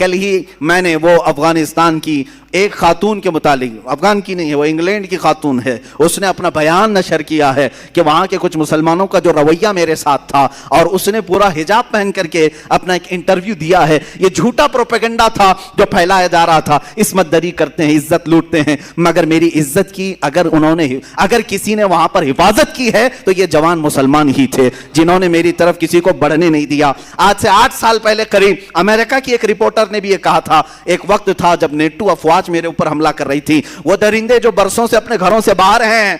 کل ہی میں نے وہ افغانستان کی ایک خاتون کے متعلق، افغان کی نہیں ہے وہ انگلینڈ کی خاتون ہے، اس نے اپنا بیان نشر کیا ہے کہ وہاں کے کچھ مسلمانوں کا جو رویہ میرے ساتھ تھا، اور اس نے پورا حجاب پہن کر کے اپنا ایک انٹرویو دیا ہے. یہ جھوٹا پروپیگنڈا تھا جو پھیلایا جا رہا تھا. عصمت دری کرتے ہیں، عزت لوٹتے ہیں، مگر میری عزت کی اگر کسی نے وہاں پر حفاظت کی ہے تو یہ جوان مسلمان ہی تھے جنہوں نے میری طرف کسی کو بڑھنے نہیں دیا. آج سے 8 سال پہلے قریب امریکہ کی ایک رپورٹر نے بھی یہ کہا تھا، ایک وقت تھا جب نیٹو افواج میرے اوپر حملہ کر رہی تھی، وہ درندے جو برسوں سے اپنے گھروں سے باہر ہیں،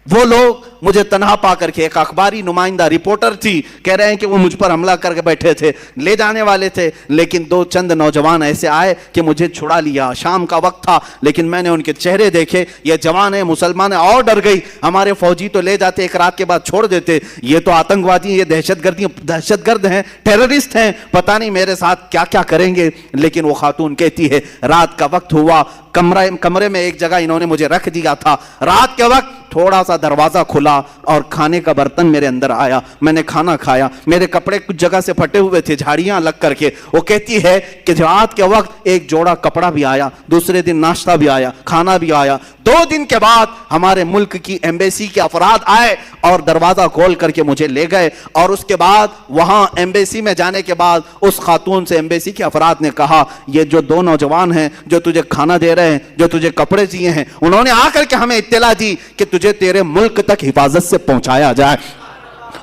وہ لوگ مجھے تنہا پا کر کے، ایک اخباری نمائندہ رپورٹر تھی، کہہ رہے ہیں کہ وہ مجھ پر حملہ کر کے بیٹھے تھے، لے جانے والے تھے، لیکن 2 چند نوجوان ایسے آئے کہ مجھے چھڑا لیا. شام کا وقت تھا لیکن میں نے ان کے چہرے دیکھے، یہ جوان ہیں، مسلمان ہیں، اور ڈر گئی. ہمارے فوجی تو لے جاتے، ایک رات کے بعد چھوڑ دیتے، یہ تو آتنکوادی، یہ دہشت گرد ہیں، ٹیررسٹ ہیں، پتہ نہیں میرے ساتھ کیا کیا کریں گے. لیکن وہ خاتون کہتی ہے رات کا وقت ہوا، کمرے میں ایک جگہ انہوں نے مجھے رکھ دیا تھا، رات کے وقت تھوڑا سا دروازہ کھلا اور کھانے کا برتن میرے اندر آیا، میں نے کھانا کھایا، میرے کپڑے کچھ جگہ سے پھٹے ہوئے تھے، جھاڑیاں لگ کر کے. وہ کہتی ہے کہ رات کے وقت ایک جوڑا کپڑا بھی آیا، دوسرے دن ناشتہ بھی آیا، کھانا بھی آیا. 2 دن کے بعد ہمارے ملک کی ایمبیسی کے افراد آئے اور دروازہ کھول کر کے مجھے لے گئے. اور اس کے بعد وہاں ایمبیسی میں جانے کے بعد اس خاتون سے ایمبیسی کے افراد نے کہا، یہ جو 2 نوجوان ہیں جو تجھے کھانا دے رہے ہیں، جو تجھے کپڑے دیے ہیں، انہوں نے آ کر کے ہمیں اطلاع دی کہ تجھے تیرے ملک تک حفاظت سے پہنچایا جائے.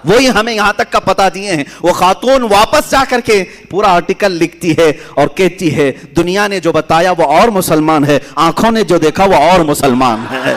وہی ہمیں یہاں تک کا پتہ دیے ہیں. وہ خاتون واپس جا کر کے پورا آرٹیکل لکھتی ہے اور کہتی ہے دنیا نے جو بتایا وہ اور مسلمان ہے، آنکھوں نے جو دیکھا وہ اور مسلمان ہے.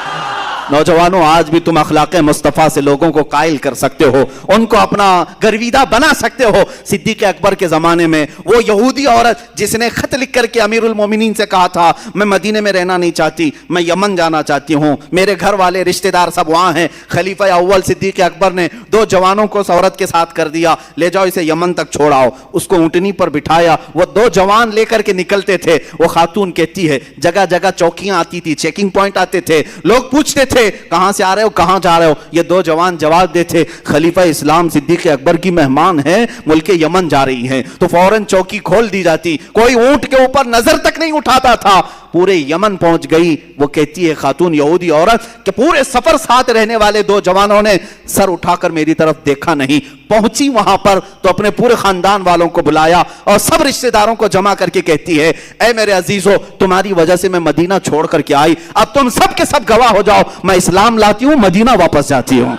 نوجوانوں، آج بھی تم اخلاق مصطفیٰ سے لوگوں کو قائل کر سکتے ہو، ان کو اپنا گرویدہ بنا سکتے ہو. صدیق اکبر کے زمانے میں وہ یہودی عورت جس نے خط لکھ کر کے امیر المومنین سے کہا تھا میں مدینے میں رہنا نہیں چاہتی، میں یمن جانا چاہتی ہوں، میرے گھر والے رشتہ دار سب وہاں ہیں، خلیفہ اول صدیق اکبر نے 2 جوانوں کو اس عورت کے ساتھ کر دیا، لے جاؤ اسے یمن تک چھوڑاؤ. اس کو اونٹنی پر بٹھایا، وہ 2 جوان لے کر کے نکلتے تھے. وہ خاتون کہتی ہے جگہ جگہ چوکیاں آتی تھی، چیکنگ پوائنٹ آتے تھے، لوگ پوچھتے تھے کہاں سے آ رہے ہو، کہاں جا رہے ہو. یہ 2 جوان جواب دیتے خلیفہ اسلام صدیق اکبر کی مہمان ہیں، ملک یمن جا رہی ہیں. تو فوراً چوکی کھول دی جاتی، کوئی اونٹ کے اوپر نظر تک نہیں اٹھاتا تھا. پورے یمن پہنچ گئی. وہ کہتی ہے خاتون یہودی عورت کہ پورے سفر ساتھ رہنے والے 2 جوانوں نے سر اٹھا کر میری طرف دیکھا نہیں. پہنچی وہاں پر تو اپنے پورے خاندان والوں کو بلایا اور سب رشتہ داروں کو جمع کر کے کہتی ہے اے میرے عزیزو، تمہاری وجہ سے میں مدینہ چھوڑ کر کے آئی، اب تم سب کے سب گواہ ہو جاؤ، میں اسلام لاتی ہوں، مدینہ واپس جاتی ہوں.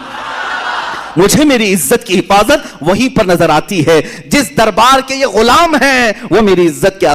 مجھے میری عزت کی حفاظت وہیں پر نظر آتی ہے. جس دربار کے یہ غلام ہیں وہ میری عزت کے